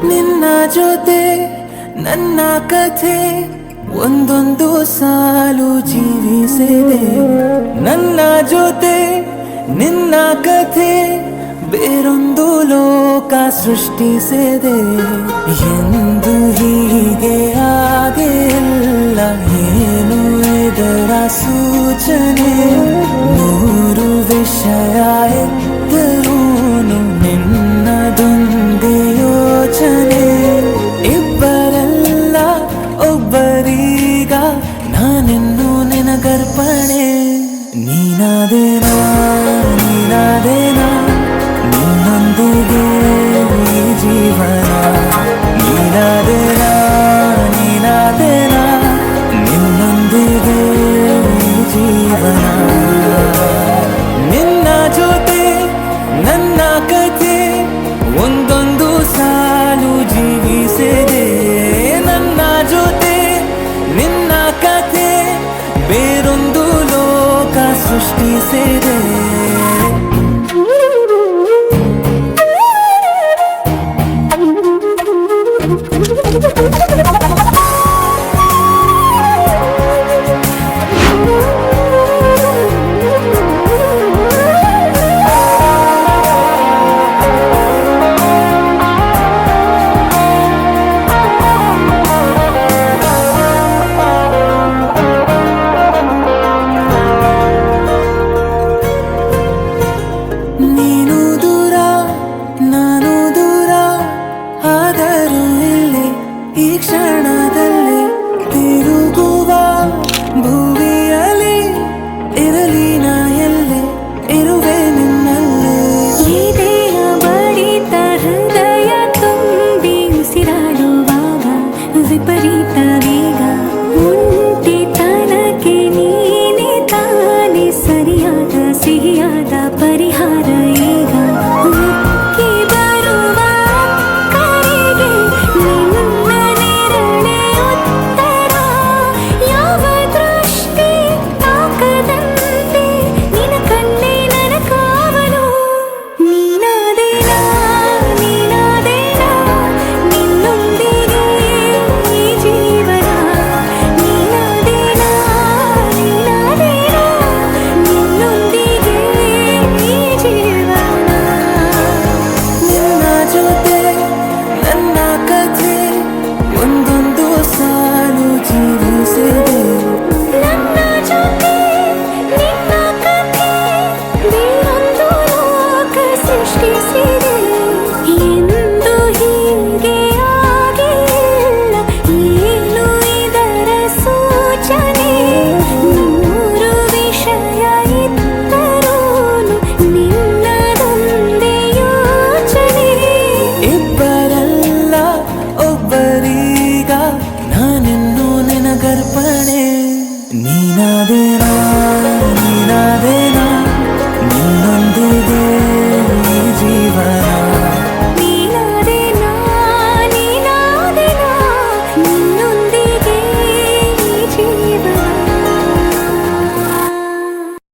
ನಿನ್ನ ಜೊತೆ ನನ್ನ ಕಥೆ ಒಂದೊಂದು ಸಾಲು ಜೀವಿಸಿದೆ. ನನ್ನ ಜೊತೆ ನಿನ್ನ ಕಥೆ ಬೇರೊಂದು ಲೋಕ ಸೃಷ್ಟಿಸಿದೆ. ಎಂದು ಹೀಗೆ ಆಗಿಲ್ಲ, ಏನು ಇದರ ಸೂಚನೆ? ನೂರು ವಿಷಯ ಇದ್ದರೂನು ನಿನ್ನದೊಂದೇ ಯೋಚನೆ. ಇಬ್ಬರಲ್ಲ ಒಬ್ಬರೀಗ ನಾನಿನ್ನು ನಿನಗರ್ಪಣೆ. ನೀನಾದೇನಾ ನೀನಾದೇನಾ ನಿನ್ನೊಂದಿಗೆ ಈ ಜೀವನ. ನೀನಾದೇನಾ ನೀನಾದೇನಾ ನಿನ್ನೊಂದಿಗೆ ಈ ಜೀವನ. ನಿನ್ನ ಜೊತೆ ನನ್ನ ಕಥೆ ಒಂದೊಂದು ಸಾಲು ಜೀವಿಸಿದೆ. ನನ್ನ ಜೊತೆ ನಿನ್ನ ಕಥೆ ಬೇರೊಂದು ಲೋಕ ಸೃಷ್ಟಿಸಿದೆ. ನೀನು ದೂರ ನಾನು ದೂರ, ಆದರೂ ಇಲ್ಲಿ ಈ ಕ್ಷಣ